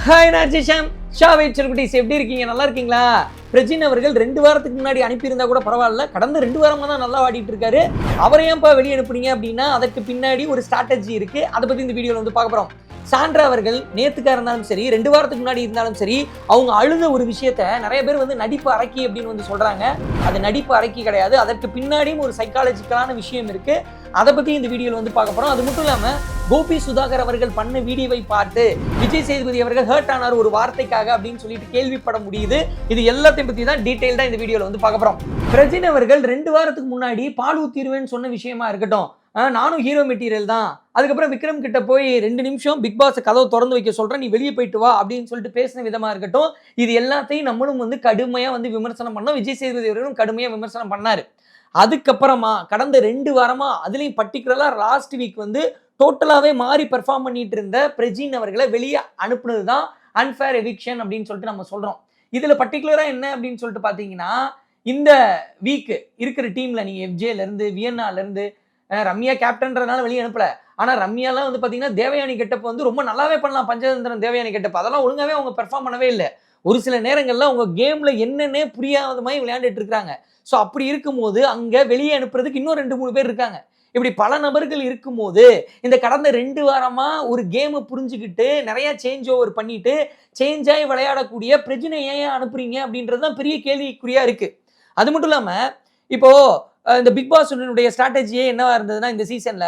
Hi நாஜிஷாம் ஷாவை செல்குட்டிஸ் எப்படி இருக்கீங்க? நல்லா இருக்கீங்களா? பிரஜின் அவர்கள் 2 வாரத்துக்கு முன்னாடி அனுப்பியிருந்தா கூட பரவாயில்ல, கடந்த 2 வாரமா தான் நல்லா ஆடிட்டு இருக்காரு. அவரை ஏன்பா வெளியே அனுப்புனீங்க அப்படின்னா அதற்கு பின்னாடி ஒரு ஸ்ட்ராட்டஜி இருக்கு. அதை பத்தி இந்த வீடியோல வந்து பார்க்க போறோம். சாண்ட்ரா அவர்கள் நேத்துக்கா இருந்தாலும் சரி, 2 வாரத்துக்கு முன்னாடி இருந்தாலும் சரி, அவங்க அழுத ஒரு விஷயத்த நிறைய பேர் வந்து நடிப்பு அரக்கி அப்படின்னு வந்து சொல்றாங்க. அது நடிப்பு அரக்கி கிடையாது. அதற்கு பின்னாடியும் ஒரு சைக்காலஜிக்கலான விஷயம் இருக்கு. அதை பத்தி இந்த வீடியோல வந்து பார்க்க போறோம். அது மட்டும் இல்லாம கோபி சுதாகர் அவர்கள் பண்ண வீடியோவை பார்த்து விஜய் சேதுபதி அவர்கள் ஹர்ட் ஆனார் ஒரு வார்த்தைக்காக அப்படின்னு சொல்லிட்டு கேள்விப்பட முடியுது. இது எல்லாத்தையும் பத்தி தான் டீடைல்டா இந்த வீடியோல வந்து பார்க்க போறோம். பிரஜின் அவர்கள் 2 வாரத்துக்கு முன்னாடி பால் ஊத்திடுவேன்னு சொன்ன விஷயமா இருக்கட்டும், நானும் ஹீரோ மெட்டீரியல் தான், அதுக்கப்புறம் விக்ரம் கிட்ட போய் 2 நிமிஷம் பிக் பாஸ் கதவை திறந்து வைக்க சொல்றேன், நீ வெளியே போயிட்டு வா அப்படின்னு சொல்லிட்டு பேசின விதமா இருக்கட்டும், இது எல்லாத்தையும் நம்மளும் வந்து கடுமையா வந்து விமர்சனம் பண்ணோம். விஜய் சேதுபதி அவர்களும் கடுமையா விமர்சனம் பண்ணாரு. அதுக்கப்புறமா கடந்த 2 வாரமா அதுலயும் பர்டிகுலரா லாஸ்ட் வீக் வந்து டோட்டலாவே மாறி பெர்ஃபார்ம் பண்ணிட்டு இருந்த பிரஜின் அவர்களை வெளியே அனுப்புனது தான் அன்ஃபேர் எவிக்ஷன் அப்படின்னு சொல்லிட்டு நம்ம சொல்றோம். இதுல பர்டிகுலரா என்ன அப்படின்னு சொல்லிட்டு பாத்தீங்கன்னா, இந்த வீக் இருக்கிற டீம்ல நீங்க எஃப்ஜேல இருந்து வியன்னால இருந்து ரம்யா கேப்டன்றதுனால வெளியே அனுப்பல. ஆனா ரம்யாலாம் வந்து பாத்தீங்கன்னா தேவயானி கெட்டப் வந்து ரொம்ப நல்லாவே பண்ணலாம். பஞ்சதந்திரன் தேவயானி கெட்டப் அதெல்லாம் ஒழுங்காவே அவங்க பெர்ஃபார்ம் பண்ணவே இல்லை. ஒரு சில நேரங்கள்ல அவங்க கேம்ல என்னன்னே புரியாத மாதிரி விளையாண்டுட்டு இருக்காங்க. ஸோ அப்படி இருக்கும்போது அங்க வெளியே அனுப்புறதுக்கு இன்னும் 2-3 பேர் இருக்காங்க. இப்படி பல நபர்கள் இருக்கும்போது இந்த கடந்த 2 வாரமா ஒரு கேமை புரிஞ்சுக்கிட்டு நிறைய சேஞ்ச் ஓவர் பண்ணிட்டு சேஞ்ச் ஆகி விளையாடக்கூடிய பிரஜினை ஏன் அனுப்புறீங்க அப்படின்றது தான் பெரிய கேள்விக்குறியா இருக்கு. அது மட்டும் இல்லாம இப்போ இந்த பிக் பாஸ் ஸ்ட்ராட்டஜியே என்னவா இருந்ததுன்னா, இந்த சீசன்ல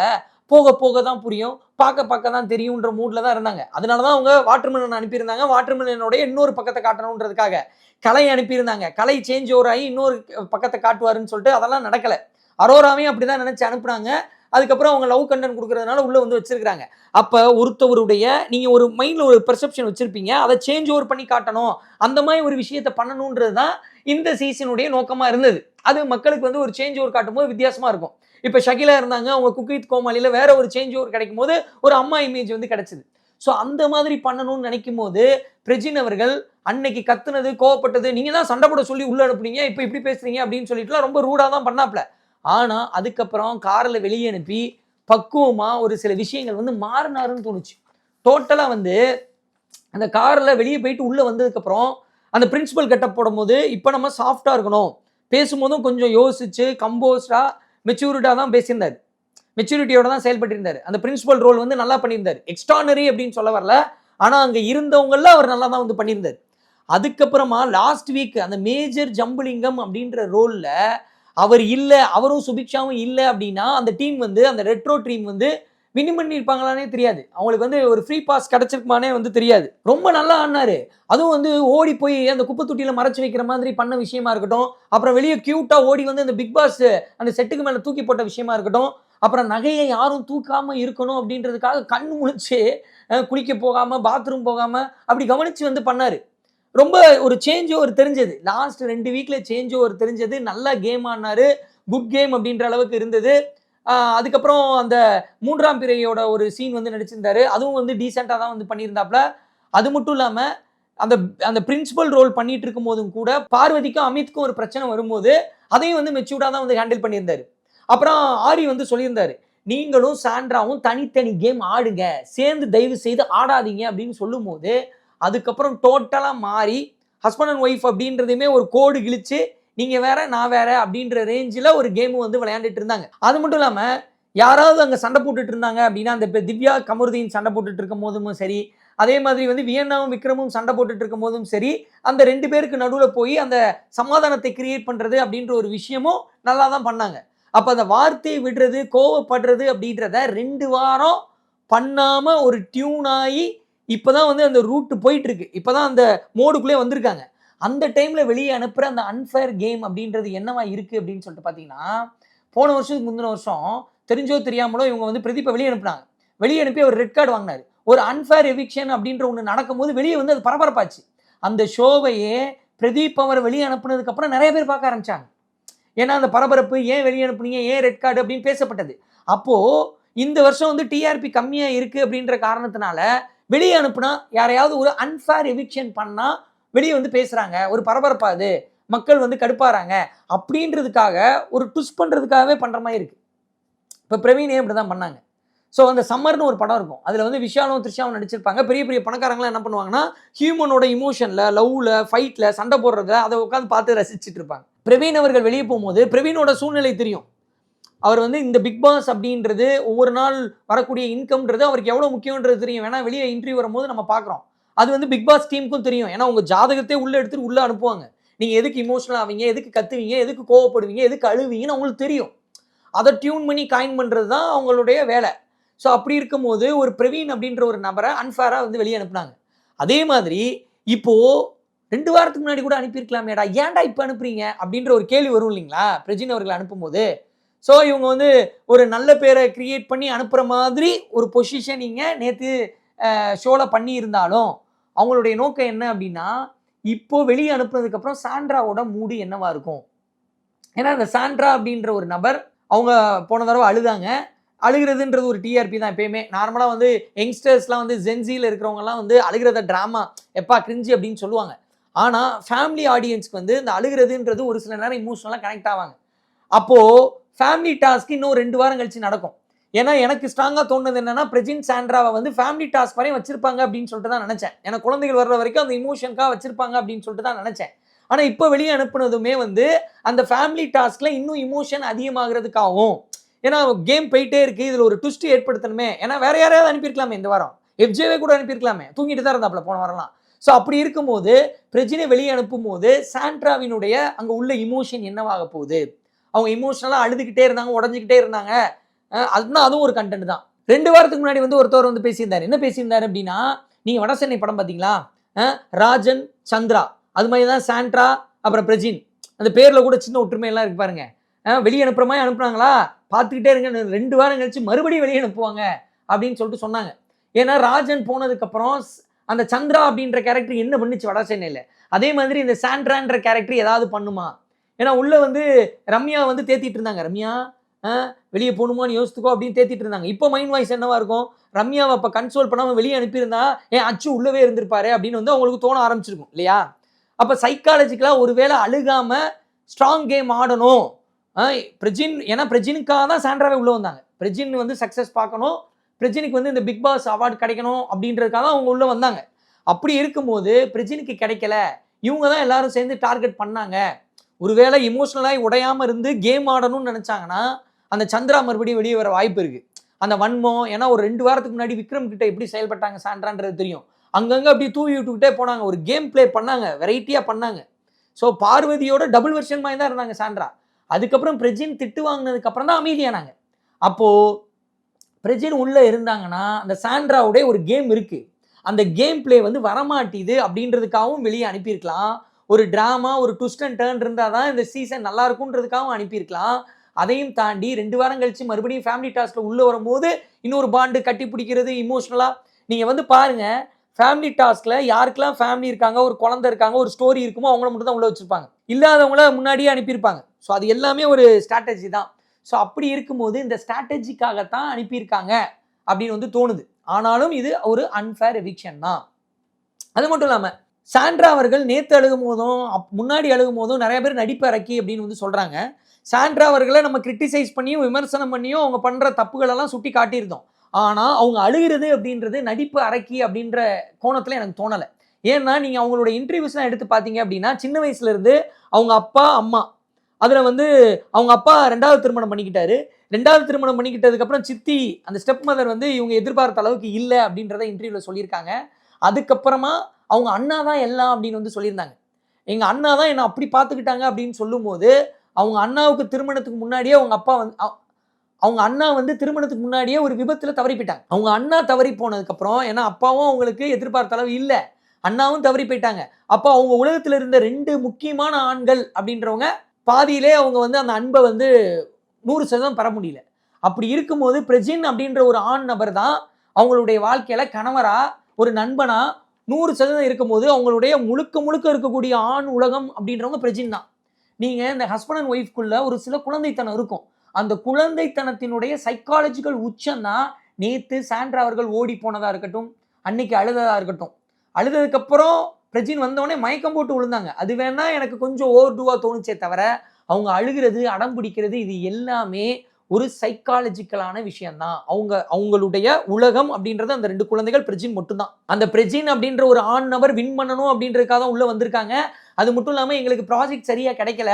போக போக தான் புரியும், பார்க்க தான் தெரியும்ன்ற மூட்ல தான் இருந்தாங்க. அதனால தான் அவங்க வாட்டர்மெலன் அனுப்பியிருந்தாங்க. வாட்டர்மெலனுடைய இன்னொரு பக்கத்தை காட்டணுன்றதுக்காக கலை அனுப்பியிருந்தாங்க. கலை சேஞ்ச் ஓவர் ஆகி இன்னொரு பக்கத்தை காட்டுவாருன்னு சொல்லிட்டு அதெல்லாம் நடக்கல. அரோராவையும் அப்படிதான் நினைச்சு அனுப்புனாங்க. அதுக்கப்புறம் அவங்க லவ் கண்டென்ட் கொடுக்கறதுனால உள்ள வந்து வச்சிருக்காங்க. அப்ப ஒருத்தவருடைய நீங்க ஒரு மைண்ட்ல ஒரு பெர்செப்ஷன் வச்சிருப்பீங்க, அதை சேஞ்ச் ஓவர் பண்ணி காட்டணும், அந்த மாதிரி ஒரு விஷயத்தை பண்ணணும்ன்றது தான் இந்த சீசனுடைய நோக்கமா இருந்தது. அது மக்களுக்கு வந்து ஒரு சேஞ்ச் ஓவர் காட்டும் போது வித்தியாசமா இருக்கும். இப்ப ஷகிலா இருந்தாங்க, அவங்க குக் வித் கோமாளியில வேற ஒரு சேஞ்ச் ஓவர் கிடைக்கும் போது ஒரு அம்மா இமேஜ் வந்து கிடைச்சது. ஸோ அந்த மாதிரி பண்ணணும்னு நினைக்கும் போது பிரஜின் அவர்கள் அன்னைக்கு கத்துனது, கோவப்பட்டது, நீங்க தான் சண்டை போட சொல்லி உள்ள அனுப்புனீங்க, இப்ப இப்படி பேசுறீங்க அப்படின்னு சொல்லிட்டுலாம் ரொம்ப ரூடா தான் பண்ணாப்ல. ஆனா அதுக்கப்புறம் கார்ல வெளியே அனுப்பி பக்குவமா ஒரு சில விஷயங்கள் வந்து மாறினாருன்னு தோணுச்சு. டோட்டலா வந்து அந்த கார்ல வெளியே போயிட்டு உள்ள வந்ததுக்கு அப்புறம் அந்த பிரின்சிபல் கெட்டப் போடும்போது இப்ப நம்ம சாஃப்டா இருக்கணும், பேசும்போதும் கொஞ்சம் யோசிச்சு கம்போஸ்டா மெச்சூரிட்டா தான் பேசியிருந்தாரு, மெச்சூரிட்டியோட தான் செயல்பட்டு இருந்தாரு. அந்த பிரின்சிபல் ரோல் வந்து நல்லா பண்ணியிருந்தாரு. எக்ஸ்ட்ரானரி அப்படின்னு சொல்ல வரல, ஆனா அங்க இருந்தவங்கள அவர் நல்லா தான் வந்து பண்ணியிருந்தாரு. அதுக்கப்புறமா லாஸ்ட் வீக் அந்த மேஜர் ஜம்புலிங்கம் அப்படின்ற ரோல்ல அவர் இல்ல, அவரும் சுபிக்ஷாவும் இல்ல அப்படின்னா அந்த டீம் வந்து அந்த ரெட்ரோ டீம் வந்து வின் பண்ணிருப்பாங்களானே தெரியாது. அவங்களுக்கு வந்து ஒரு ஃப்ரீ பாஸ் கிடைச்சிருக்குமானே வந்து தெரியாது. ரொம்ப நல்லா ஆடினாரு. அதுவும் வந்து ஓடி போய் அந்த குப்பை தொட்டியில மறைச்சு வைக்கிற மாதிரி பண்ண விஷயமா இருக்கட்டும், அப்புறம் வெளியே கியூட்டா ஓடி வந்து அந்த பிக் பாஸ் அந்த செட்டுக்கு மேல தூக்கி போட்ட விஷயமா இருக்கட்டும், அப்புறம் நகையை யாரும் தூக்காம இருக்கணும் அப்படின்றதுக்காக கண் முழிச்சு குளிக்க போகாம பாத்ரூம் போகாம அப்படி கவனிச்சு வந்து பண்ணாரு. ரொம்ப ஒரு சேஞ்ச் ஓவர் தெரிஞ்சது. லாஸ்ட் 2 வீக்ல சேஞ்ச் ஓவர் தெரிஞ்சது. நல்லா கேம் ஆடினாரு. குட் கேம் அப்படின்ற அளவுக்கு இருந்தது. அதுக்கப்புறம் அந்த 3ஆம் பிறையோட ஒரு சீன் வந்து நடிச்சிருந்தாரு. அதுவும் வந்து டீசென்ட்டா தான் வந்து பண்ணியிருந்தாப்ல. அது மட்டும் இல்லாம அந்த அந்த பிரின்சிபல் ரோல் பண்ணிட்டு இருக்கும்போதும் கூட பார்வதிக்கும் அமித்க்கும் ஒரு பிரச்சனை வரும்போது அதையும் வந்து மெச்சூர்டா தான் வந்து ஹேண்டில் பண்ணியிருந்தாரு. அப்புறம் ஆரி வந்து சொல்லியிருந்தாரு, நீங்களும் சாண்ட்ராவும் தனித்தனி கேம் ஆடுங்க, சேர்ந்து தயவு செய்து ஆடாதீங்க அப்படின்னு சொல்லும்போது அதுக்கப்புறம் டோட்டலா மாறி ஹஸ்பண்ட் அண்ட் ஒய்ஃப் அப்படின்றதையுமே ஒரு கோடு கிழிச்சு நீங்க வேற நான் வேற அப்படின்ற ரேஞ்சில் ஒரு கேம் வந்து விளையாண்டுட்டு இருந்தாங்க. அது மட்டும் இல்லாம யாராவது அங்க சண்டை போட்டுட்டு இருந்தாங்க அப்படின்னா, அந்த திவ்யா கமருதீன் சண்டை போட்டுட்டு இருக்கும் போதும் சரி, அதே மாதிரி வந்து வியன்னாவும் விக்ரமும் சண்டை போட்டுட்டு இருக்கும் போதும் சரி, அந்த 2 பேருக்கு நடுவுல போய் அந்த சமாதானத்தை கிரியேட் பண்றது அப்படின்ற ஒரு விஷயமும் நல்லா தான் பண்ணாங்க. அப்ப அந்த வார்த்தையை விடுறது, கோவப்படுறது அப்படின்றத 2 வாரம் பண்ணாம ஒரு டியூன் ஆகி இப்பதான் வந்து அந்த ரூட் போயிட்டு இருக்கு. இப்பதான் அந்த மோடுக்குள்ளே வந்திருக்காங்க. அந்த டைம்ல வெளியே அனுப்புற அந்த அன்ஃபேர் கேம் அப்படின்றது என்னவா இருக்கு அப்படின்னு சொல்லிட்டு பாத்தீங்கன்னா, போன வருஷத்துக்கு முந்தின வருஷம் தெரிஞ்சோ தெரியாமலோ இவங்க வந்து பிரதீப்பை வெளியே அனுப்புனாங்க. வெளியே அனுப்பி அவர் ரெட் கார்டு வாங்கினாரு. ஒரு அன்ஃபேர் எவிக்ஷன் அப்படின்ற ஒன்று நடக்கும்போது வெளியே வந்து அது பரபரப்பாச்சு. அந்த ஷோவையே பிரதீப் அவரை வெளியே அனுப்புனதுக்கு அப்புறம் நிறைய பேர் பார்க்க ஆரம்பிச்சாங்க. ஏன்னா அந்த பரபரப்பு, ஏன் வெளியே அனுப்புனீங்க, ஏன் ரெட் கார்டு அப்படின்னு பேசப்பட்டது. அப்போ இந்த வருஷம் வந்து டிஆர்பி கம்மியா இருக்கு அப்படின்ற காரணத்தினால வெளியே அனுப்புனா யாரையாவது ஒரு அன்ஃபேர் எவிக்ஷன் பண்ணா வெளியே வந்து பேசுறாங்க, ஒரு பரபரப்பாது, மக்கள் வந்து கடுப்பாறாங்க அப்படின்றதுக்காக ஒரு ட்விஸ்ட் பண்றதுக்காகவே பண்ற மாதிரி இருக்கு. இப்ப பிரவீனே அப்படிதான் பண்ணாங்க. ஸோ அந்த சம்மர்னு ஒரு படம் இருக்கும். அதில் வந்து விஷாலும் த்ரிஷாவும் நடிச்சிருப்பாங்க. பெரிய பெரிய பணக்காரங்களாம் என்ன பண்ணுவாங்கன்னா, ஹியூமனோட இமோஷனில், லவ்வில், ஃபைட்டில், சண்டை போடுறதுல அதை உட்காந்து பார்த்து ரசிச்சுட்டு இருப்பாங்க. பிரவீன் அவர்கள் வெளியே போகும்போது பிரவீனோட சூழ்நிலை தெரியும். அவர் வந்து இந்த பிக் பாஸ் அப்படின்றது ஒவ்வொரு நாள் வரக்கூடிய இன்கம்ன்றது அவருக்கு எவ்வளோ முக்கியன்றது தெரியும். ஏன்னா வெளியே இன்டர்வியூ வரும்போது நம்ம பார்க்குறோம். அது வந்து பிக் பாஸ் டீமுக்கும் தெரியும். ஏன்னா உங்கள் ஜாதகத்தை உள்ளே எடுத்துட்டு உள்ளே அனுப்புவாங்க. நீங்கள் எதுக்கு இமோஷனல் ஆவீங்க, எதுக்கு கத்துவீங்க, எதுக்கு கோவப்படுவீங்க, எதுக்கு அழுவீங்கன்னு அவங்களுக்கு தெரியும். அதை டியூன் பண்ணி காயின் பண்ணுறது தான் அவங்களுடைய வேலை. ஸோ அப்படி இருக்கும்போது ஒரு பிரவீன் அப்படின்ற ஒரு நபரை அன்ஃபேராக வந்து வெளியே அனுப்புனாங்க. அதே மாதிரி இப்போது 2 வாரத்துக்கு முன்னாடி கூட அனுப்பியிருக்கலாமேடா, ஏன்டா இப்போ அனுப்புறீங்க அப்படின்ற ஒரு கேள்வி வரும் இல்லைங்களா பிரஜின் அவர்கள் அனுப்பும்போது. ஸோ இவங்க வந்து ஒரு நல்ல பேரை கிரியேட் பண்ணி அனுப்புகிற மாதிரி ஒரு பொசிஷனிங்க நேற்று ஷோவில் பண்ணியிருந்தாலும் அவங்களுடைய நோக்கம் என்ன அப்படின்னா, இப்போ வெளியே அனுப்புனதுக்கப்புறம் சாண்ட்ராவோட மூடு என்னவா இருக்கும். ஏன்னா இந்த சாண்ட்ரா அப்படின்ற ஒரு நபர் அவங்க போன தடவை அழுதாங்க. அழுகிறதுன்றது ஒரு டிஆர்பி தான் எப்பயுமே. நார்மலாக வந்து யங்ஸ்டர்ஸ்லாம் வந்து ஜென்சியில் இருக்கிறவங்கலாம் வந்து அழுகிறத ட்ராமா எப்பா கிரிஞ்சி அப்படின்னு சொல்லுவாங்க. ஆனால் ஃபேமிலி ஆடியன்ஸ்க்கு வந்து இந்த அழுகிறதுன்றது ஒரு சில நேரம் இமோஷனலாக கனெக்ட் ஆவாங்க. அப்போது ஃபேமிலி டாஸ்க் இன்னும் 2 வாரம் கழிச்சு நடக்கும். ஏன்னா எனக்கு ஸ்ட்ராங்காக தோணுது என்னன்னா, பிரஜின் சாண்ட்ராவை வந்து ஃபேமிலி டாஸ்க் வரையும் வச்சிருப்பாங்க அப்படின்னு சொல்லிட்டு தான் நினச்சேன். ஏன்னா குழந்தைகள் வர்ற வரைக்கும் அந்த இமோஷனுக்காக வச்சிருப்பாங்க அப்படின்னு சொல்லிட்டு தான் நினச்சேன். ஆனால் இப்போ வெளியே அனுப்புனதுமே வந்து அந்த ஃபேமிலி டாஸ்கில் இன்னும் இமோஷன் அதிகமாகிறதுக்காகவும், ஏன்னா கேம் போயிட்டே இருக்கு, இதில் ஒரு ட்விஸ்ட் ஏற்படுத்தணுமே. ஏன்னா வேற யாரையாவது அனுப்பியிருக்கலாமே இந்த வாரம், எஃப்ஜேவே கூட அனுப்பியிருக்கலாமே, தூங்கிட்டு தான் இருந்தாப்புல போன வாரம்லாம். ஸோ அப்படி இருக்கும்போது பிரஜினை வெளியே அனுப்பும் போது சாண்ட்ராவினுடைய அங்கே உள்ள இமோஷன் என்னவாக போகுது. அவங்க இமோஷனலாக அழுதுகிட்டே இருந்தாங்க, உடஞ்சிக்கிட்டே இருந்தாங்க. அதுவும் ஒரு கண்டென்ட் தான். 2 வாரத்துக்கு முன்னாடி வந்து ஒருத்தவர் வந்து பேசியிருந்தார். என்ன பேசியிருந்தார் அப்படின்னா, நீங்கள் வடசென்னை படம் பார்த்தீங்களா, ராஜன் சந்திரா அது மாதிரி தான் சாண்ட்ரா அப்புறம் பிரஜின் அந்த பேரில் கூட சின்ன ஒற்றுமையெல்லாம் இருக்கு பாருங்க. வெளியே அனுப்புகிற மாதிரி அனுப்புனாங்களா, பார்த்துக்கிட்டே இருங்க, 2 வாரம் கழிச்சு மறுபடியும் வெளியே அனுப்புவாங்க அப்படின்னு சொல்லிட்டு சொன்னாங்க. ஏன்னா ராஜன் போனதுக்கப்புறம் அந்த சந்திரா அப்படின்ற கேரக்டர் என்ன பண்ணுச்சு வட சென்னையில், அதே மாதிரி இந்த சாண்ட்ரான்ற கேரக்டர் ஏதாவது பண்ணுமா. ஏன்னா உள்ள வந்து ரம்யா வந்து தேத்திட்டு இருந்தாங்க, ரம்யா வெளியே போகணுமான்னு யோசித்துக்கோ அப்படின்னு தேத்திட்டு இருந்தாங்க. இப்போ மைண்ட் வாய்ஸ் என்னவா இருக்கும், ரம்யாவை அப்போ கன்சோல் பண்ணாமல் வெளியே அனுப்பியிருந்தா ஏன் அச்சு உள்ளவே இருந்திருப்பாரு அப்படின்னு வந்து அவங்களுக்கு தோண ஆரம்பிச்சிருக்கும் இல்லையா. அப்போ சைக்காலஜிக்கலாக ஒருவேளை அழுகாமல் ஸ்ட்ராங் கேம் ஆடணும் பிரஜின், ஏன்னா பிரஜினுக்காக தான் சாண்ட்ராவே உள்ளே வந்தாங்க. பிரஜின் வந்து சக்ஸஸ் பார்க்கணும், பிரஜினுக்கு வந்து இந்த பிக் பாஸ் அவார்டு கிடைக்கணும் அப்படின்றதுக்காக தான் அவங்க உள்ளே வந்தாங்க. அப்படி இருக்கும்போது பிரஜினுக்கு கிடைக்கல, இவங்க தான் எல்லாரும் சேர்ந்து டார்கெட் பண்ணாங்க. ஒருவேளை இமோஷனலாக உடையாமல் இருந்து கேம் ஆடணும்னு நினச்சாங்கன்னா அந்த சந்திரா மறுபடியும் வெளியே வர வாய்ப்பு இருக்குது. அந்த வன்மம், ஏன்னா ஒரு 2 வாரத்துக்கு முன்னாடி விக்ரம் கிட்ட எப்படி செயல்பட்டாங்க சாண்ட்ரான்றது தெரியும். அங்கங்கே அப்படி தூவி விட்டுக்கிட்டே போனாங்க, ஒரு கேம் பிளே பண்ணாங்க, வெரைட்டியாக பண்ணாங்க. ஸோ பார்வதியோட டபுள் வெர்ஷன் மாதிரி தான் இருந்தாங்க சாண்ட்ரா. அதுக்கப்புறம் பிரஜின் திட்டு வாங்கினதுக்கப்புறம் தான் அமைதியானாங்க. அப்போது பிரஜின் உள்ளே இருந்தாங்கன்னா அந்த சாண்ட்ராவுடைய ஒரு கேம் இருக்குது, அந்த கேம் பிளே வந்து வரமாட்டிது அப்படின்றதுக்காகவும் வெளியே அனுப்பியிருக்கலாம். ஒரு ட்ராமா, ஒரு ட்விஸ்ட் அண்ட் டர்ன் இருந்தால் தான் இந்த சீசன் நல்லா இருக்குன்றதுக்காகவும் அனுப்பியிருக்கலாம். அதையும் தாண்டி 2 வாரம் கழிச்சு மறுபடியும் ஃபேமிலி டாஸ்கில் உள்ளே வரும்போது இன்னொரு பாண்டு கட்டி பிடிக்கிறது இமோஷனலாக. நீங்கள் வந்து பாருங்கள், ஃபேமிலி டாஸ்கில் யாருக்கெல்லாம் ஃபேமிலி இருக்காங்க, ஒரு குழந்தை இருக்காங்க, ஒரு ஸ்டோரி இருக்குமோ அவங்கள மட்டும் தான் உள்ளே வச்சுருப்பாங்க, இல்லாதவங்கள முன்னாடியே அனுப்பியிருப்பாங்க. ஸோ அது எல்லாமே ஒரு ஸ்ட்ராட்டஜி தான். ஸோ அப்படி இருக்கும்போது இந்த ஸ்ட்ராட்டஜிக்காகத்தான் அனுப்பியிருக்காங்க அப்படின்னு வந்து தோணுது. ஆனாலும் இது ஒரு அன்ஃபேர் எவிக்ஷன் தான். அது மட்டும் இல்லாமல் சாண்ட்ரா அவர்கள் நேற்று அழுகும் போதும் முன்னாடி அழுகும் போதும் நிறைய பேர் நடிப்பு இறக்கி அப்படின்னு வந்து சொல்கிறாங்க. சாண்ட்ரா அவர்களை நம்ம கிரிட்டிசைஸ் பண்ணியும் விமர்சனம் பண்ணியும் அவங்க பண்ணுற தப்புகளெல்லாம் சுட்டி காட்டியிருந்தோம். ஆனால் அவங்க அழுகிறது அப்படின்றது நடிப்பு அரக்கி அப்படின்ற கோணத்தில் எனக்கு தோணலை. ஏன்னா நீங்கள் அவங்களோட இன்டர்வியூஸ்லாம் எடுத்து பார்த்தீங்க அப்படின்னா சின்ன வயசுலேருந்து அவங்க அப்பா அம்மா, அதில் வந்து அவங்க அப்பா 2வது திருமணம் பண்ணிக்கிட்டாரு. 2வது திருமணம் பண்ணிக்கிட்டதுக்கப்புறம் சித்தி அந்த ஸ்டெப் மதர் வந்து இவங்க எதிர்பார்த்த அளவுக்கு இல்லை அப்படின்றத இன்டர்வியூவில் சொல்லியிருக்காங்க. அதுக்கப்புறமா அவங்க அண்ணா தான் எல்லாம் அப்படின்னு வந்து சொல்லியிருந்தாங்க. எங்கள் அண்ணா தான் என்னை அப்படி பார்த்துக்கிட்டாங்க அப்படின்னு சொல்லும்போது அவங்க அண்ணாவுக்கு திருமணத்துக்கு முன்னாடியே அவங்க அண்ணா வந்து திருமணத்துக்கு முன்னாடியே ஒரு விபத்தில் தவறி போயிட்டாங்க. அவங்க அண்ணா தவறி போனதுக்கப்புறம், ஏன்னா அப்பாவும் அவங்களுக்கு எதிர்பார்த்த அளவு இல்லை, அண்ணாவும் தவறி போயிட்டாங்க. அப்போ அவங்க உலகத்தில் இருந்த 2 முக்கியமான ஆண்கள் அப்படின்றவங்க பாதியிலே அவங்க வந்து அந்த அன்பை வந்து 100% பெற முடியல. அப்படி இருக்கும்போது பிரஜின் அப்படின்ற ஒரு ஆண் நபர் தான் அவங்களுடைய வாழ்க்கையில் கணவரா ஒரு நண்பனா 100% இருக்கும்போது அவங்களுடைய முழுக்க இருக்கக்கூடிய ஆண் உலகம் அப்படின்றவங்க பிரஜின் தான். நீங்கள் இந்த ஹஸ்பண்ட் அண்ட் ஒய்ஃப்குள்ள ஒரு சில குழந்தைத்தனம் இருக்கும். அந்த குழந்தைத்தனத்தினுடைய சைக்காலஜிக்கல் உச்சம் தான் நேற்று சாண்ட்ரா அவர்கள் ஓடி போனதாக இருக்கட்டும், அன்னைக்கு அழுததாக இருக்கட்டும். அழுததுக்கப்புறம் பிரஜின் வந்தோடனே மயக்கம் போட்டு விழுந்தாங்க. அது வேணா எனக்கு கொஞ்சம் ஓவர் டூவாக தோணுச்சே தவிர அவங்க அழுகிறது, அடம் பிடிக்கிறது இது எல்லாமே ஒரு சைக்காலஜிக்கலான விஷயம்தான். அவங்களுடைய உலகம் அப்படின்றது அந்த 2 குழந்தைகள் பிரஜின் மட்டும்தான். அந்த பிரஜின் அப்படின்ற ஒரு ஆண் நபர் வின் பண்ணணும் அப்படின்றதுக்காக தான் உள்ள வந்திருக்காங்க. அது மட்டும் இல்லாம எங்களுக்கு ப்ராஜெக்ட் சரியா கிடைக்கல,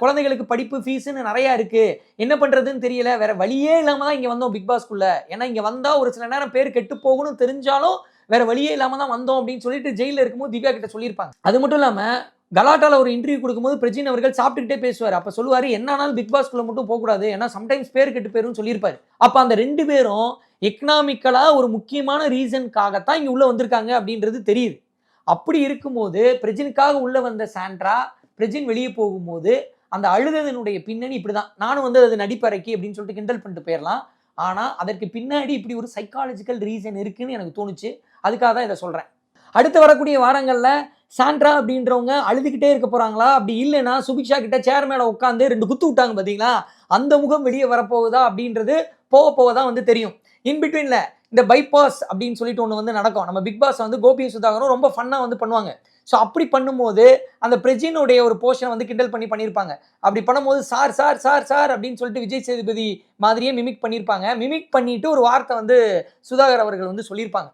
குழந்தைகளுக்கு படிப்பு ஃபீஸ்ன்னு நிறைய இருக்கு, என்ன பண்றதுன்னு தெரியல, வேற வழியே இல்லாம தான் இங்க வந்தோம் பிக் பாஸ்க்குள்ள. ஏன்னா இங்க வந்தா ஒரு சில நேரம் பேர் கெட்டு போகணும்னு தெரிஞ்சாலும் வேற வழியே இல்லாம தான் வந்தோம் அப்படின்னு சொல்லிட்டு ஜெயில இருக்கும்போது திவ்யா கிட்ட சொல்லியிருப்பாங்க. அது மட்டும் இல்லாம கலாட்டால ஒரு இன்டர்வியூ கொடுக்கும்போது பிரஜின் அவர்கள் சாப்பிட்டுக்கிட்டே பேசுவார். அப்ப சொல்லுவாரு, என்னானாலும் பிக் பாஸ்க்குள்ள மட்டும் போகக்கூடாது, ஏன்னா சம்டைம்ஸ் பேர் கெட்டு பேருன்னு சொல்லியிருப்பாரு. அப்ப அந்த 2 பேரும் எக்கனாமிக்கலா ஒரு முக்கியமான ரீசனுக்காகத்தான் இங்க உள்ள வந்திருக்காங்க அப்படின்றது தெரியுது. அப்படி இருக்கும்போது பிரஜினுக்காக உள்ள வந்த சாண்ட்ரா பிரஜின் வெளியே போகும்போது அந்த அழுதனுடைய பின்னணி இப்படிதான். நானும் வந்து அது நடிப்பறைக்கு அப்படின்னு சொல்லிட்டு கிண்டல் பண்ணிட்டு போயிடலாம். ஆனா அதற்கு பின்னாடி இப்படி ஒரு சைக்காலஜிக்கல் ரீசன் இருக்குன்னு எனக்கு தோணுச்சு. அதுக்காக தான் இதை சொல்றேன். அடுத்து வரக்கூடிய வாரங்கள்ல சாண்ட்ரா அப்படின்றவங்க அழுதுகிட்டே இருக்க போறாங்களா, அப்படி இல்லைன்னா சுபிக்ஷா கிட்ட சேர் மேல உட்காந்து 2 குத்து விட்டாங்க பாத்தீங்களா, அந்த முகம் வெளியே வரப்போகுதா அப்படின்றது போக தான் வந்து தெரியும். இன்பிட்வீன்ல இந்த பைபாஸ் அப்படின்னு சொல்லிட்டு ஒன்று வந்து நடக்கும். நம்ம பிக் பாஸ் வந்து கோபியும் சுதாகரும் ரொம்ப ஃபன்னா வந்து பண்ணுவாங்க. ஸோ அப்படி பண்ணும்போது அந்த பிரஜினுடைய ஒரு போர்ஷனை வந்து கிண்டல் பண்ணியிருப்பாங்க. அப்படி பண்ணும்போது சார் சார் சார் சார் அப்படின்னு சொல்லிட்டு விஜய் சேதுபதி மாதிரியே மிமிக் பண்ணியிருப்பாங்க. மிமிக் பண்ணிட்டு ஒரு வார்த்தை வந்து சுதாகர் அவர்கள் வந்து சொல்லியிருப்பாங்க.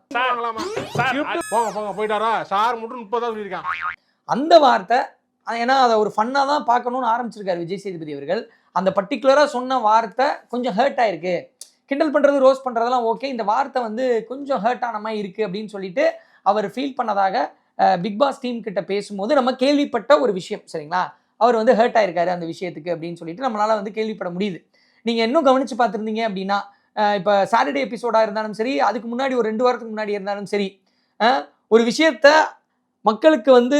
அந்த வார்த்தை ஏன்னா அதை ஒரு ஃபன்னா தான் பார்க்கணும்னு ஆரம்பிச்சிருக்காரு விஜய் சேதுபதி அவர்கள். அந்த பர்டிகுலராக சொன்ன வார்த்தை கொஞ்சம் ஹர்ட் ஆயிருக்கு. கிண்டல் பண்ணுறது ரோஸ் பண்ணுறதெல்லாம் ஓகே, இந்த வார்த்தை வந்து கொஞ்சம் ஹர்ட் ஆன மாதிரி இருக்குது அப்படின்னு சொல்லிட்டு அவர் ஃபீல் பண்ணதாக பிக் பாஸ் டீம் கிட்ட பேசும்போது நம்ம கேள்விப்பட்ட ஒரு விஷயம். சரிங்களா, அவர் வந்து ஹர்ட் ஆயிருக்காரு அந்த விஷயத்துக்கு அப்படின்னு சொல்லிட்டு நம்மளால வந்து கேள்விப்பட முடியுது. நீங்கள் இன்னும் கவனிச்சு பார்த்துருந்தீங்க அப்படின்னா, இப்போ சாட்டர்டே எபிசோடாக இருந்தாலும் சரி, அதுக்கு முன்னாடி ஒரு 2 வாரத்துக்கு முன்னாடி இருந்தாலும் சரி, ஒரு விஷயத்த மக்களுக்கு வந்து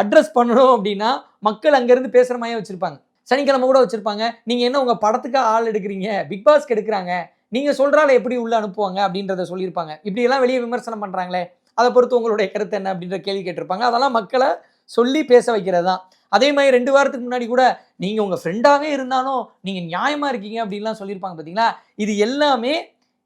அட்ரஸ் பண்ணணும் அப்படின்னா மக்கள் அங்கேருந்து பேசுகிற மாதிரியே வச்சுருப்பாங்க. சனிக்கிழமை கூட வச்சுருப்பாங்க, நீங்கள் என்ன உங்கள் படத்துக்கு ஆள் எடுக்கிறீங்க, பிக் பாஸ்க்கு எடுக்கிறாங்க, நீங்கள் சொல்கிறால எப்படி உள்ளே அனுப்புவாங்க அப்படின்றத சொல்லியிருப்பாங்க. இப்படியெல்லாம் வெளியே விமர்சனம் பண்ணுறாங்களே, அதை பொறுத்து உங்களுடைய கருத்து என்ன அப்படின்ற கேள்வி கேட்டிருப்பாங்க. அதெல்லாம் மக்களை சொல்லி பேச வைக்கிறது தான். அதே மாதிரி 2 வாரத்துக்கு முன்னாடி கூட நீங்கள் உங்கள் ஃப்ரெண்டாகவே இருந்தாலும் நீங்கள் நியாயமாக இருக்கீங்க அப்படின்லாம் சொல்லியிருப்பாங்க பார்த்தீங்களா. இது எல்லாமே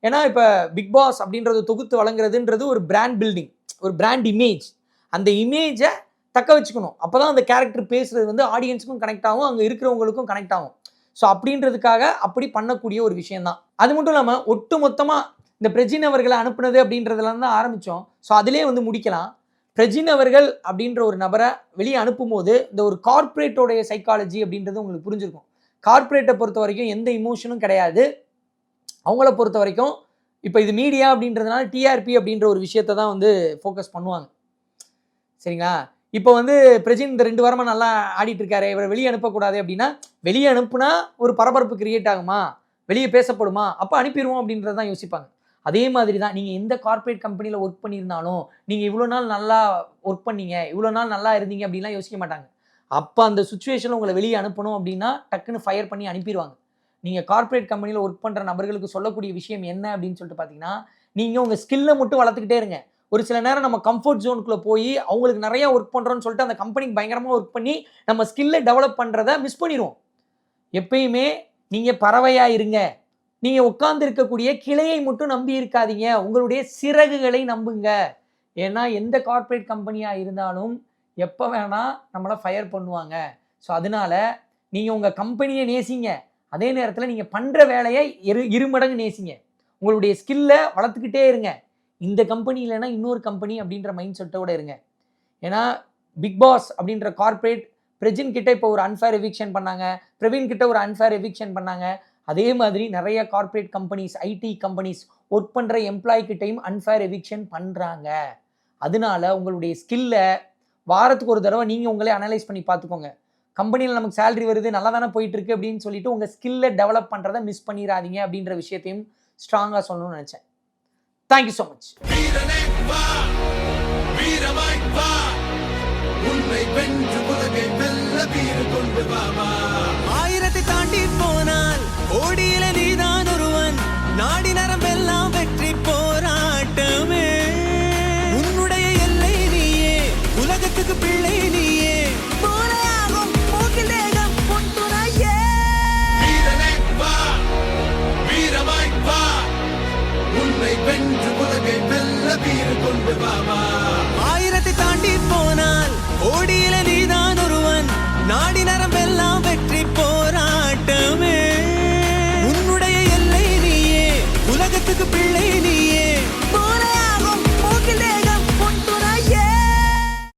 ஏன்னா இப்போ பிக் பாஸ் அப்படின்றது தொகுத்து வழங்குறதுன்றது ஒரு பிராண்ட் பில்டிங், ஒரு பிராண்ட் இமேஜ். அந்த இமேஜை தக்க வச்சுக்கணும். அப்போ தான் அந்த கேரக்டர் பேசுகிறது வந்து ஆடியன்ஸுக்கும் கனெக்ட் ஆகும், அங்கே இருக்கிறவங்களுக்கும் கனெக்ட் ஆகும். ஸோ அப்படின்றதுக்காக அப்படி பண்ணக்கூடிய ஒரு விஷயம்தான். அது மட்டும் இல்லாமல் ஒட்டு மொத்தமாக இந்த பிரஜின் அவர்களை அனுப்புனது அப்படின்றதுலாம் தான் ஆரம்பித்தோம். ஸோ அதிலே வந்து முடிக்கலாம். பிரஜின் அவர்கள் அப்படின்ற ஒரு நபரை வெளியே அனுப்பும்போது இந்த ஒரு கார்ப்பரேட்டோடைய சைக்காலஜி அப்படின்றது உங்களுக்கு புரிஞ்சிருக்கும். கார்ப்பரேட்டை பொறுத்த வரைக்கும் எந்த இமோஷனும் கிடையாது. அவங்கள பொறுத்த வரைக்கும் இப்போ இது மீடியா அப்படின்றதுனால டிஆர்பி அப்படின்ற ஒரு விஷயத்தை தான் வந்து ஃபோக்கஸ் பண்ணுவாங்க. சரிங்களா, இப்போ வந்து பிரஜின் இந்த 2 வாரமாக நல்லா ஆடிட்டு இருக்காரு, இவரை வெளியே அனுப்பக்கூடாது அப்படின்னா, வெளியே அனுப்புனா ஒரு பரபரப்பு கிரியேட் ஆகுமா, வெளியே பேசப்படுமா, அப்போ அனுப்பிடுவோம் அப்படின்றது தான் யோசிப்பாங்க. அதே மாதிரி தான் நீங்கள் எந்த கார்ப்பரேட் கம்பெனியில் ஒர்க் பண்ணியிருந்தாலும் நீங்கள் இவ்வளோ நாள் நல்லா ஒர்க் பண்ணீங்க, இவ்வளோ நாள் நல்லா இருந்தீங்க அப்படின்லாம் யோசிக்க மாட்டாங்க. அப்போ அந்த சுச்சுவேஷனில் உங்களை வெளியே அனுப்பணும் அப்படின்னா டக்குன்னு ஃபயர் பண்ணி அனுப்பிடுவாங்க. நீங்கள் கார்ப்பரேட் கம்பெனியில் ஒர்க் பண்ணுற நபர்களுக்கு சொல்லக்கூடிய விஷயம் என்ன அப்படின்னு சொல்லிட்டு பார்த்தீங்கன்னா, நீங்கள் உங்கள் ஸ்கில்லை மட்டும் வளர்த்துக்கிட்டே இருங்க. ஒரு சில நேரம் நம்ம கம்ஃபர்ட் ஜோனுக்குள்ளே போய் அவங்களுக்கு நிறையா ஒர்க் பண்ணுறோன்னு சொல்லிட்டு அந்த கம்பெனிக்கு பயங்கரமாக ஒர்க் பண்ணி நம்ம ஸ்கில்லை டெவலப் பண்ணுறதை மிஸ் பண்ணிடுவோம். எப்பயுமே நீங்கள் பறவையாக இருங்க. நீங்கள் உட்கார்ந்து இருக்கக்கூடிய கிளையை மட்டும் நம்பி இருக்காதீங்க, உங்களுடைய சிறகுகளை நம்புங்க. ஏன்னா எந்த கார்ப்பரேட் கம்பெனியாக இருந்தாலும் எப்போ வேணால் நம்மளை ஃபயர் பண்ணுவாங்க. ஸோ அதனால நீங்கள் உங்கள் கம்பெனியை நேசிங்க, அதே நேரத்தில் நீங்கள் பண்ணுற வேலையை இருமடங்கு நேசிங்க. உங்களுடைய ஸ்கில்லை வளர்த்துக்கிட்டே இருங்க. இந்த கம்பெனி இல்லைன்னா இன்னொரு கம்பெனி அப்படின்ற மைண்ட் செட்டோட இருங்க. ஏன்னா பிக் பாஸ் அப்படின்ற கார்ப்பரேட் பிரஜின் கிட்ட இப்போ ஒரு அன்ஃபேர் எவிக்ஷன் பண்ணாங்க, பிரவீன் கிட்ட ஒரு அன்ஃபேர் எவிக்ஷன் பண்ணாங்க. அதே மாதிரி நிறைய corporate companies, IT companies work பண்ணுற எம்ப்ளாய் கிட்டையும் அன்ஃபேர் எவிக்ஷன் பண்ணுறாங்க. அதனால உங்களுடைய ஸ்கில்லை வாரத்துக்கு ஒரு தடவை நீங்கள் உங்களே அனலைஸ் பண்ணி பார்த்துக்கோங்க. கம்பெனியில் நமக்கு சேலரி வருது, நல்லா தானே போயிட்டு இருக்கு அப்படின்னு சொல்லிட்டு உங்கள் ஸ்கில்லை டெவலப் பண்ணுறதை மிஸ் பண்ணிடாதீங்க அப்படின்ற விஷயத்தையும் ஸ்ட்ராங்காக சொல்லணும்னு நினச்சேன். Thank you so much. ஆயிரத்தை தாண்டி போனால் ஓடியில நீதான் ஒருவன் நாடி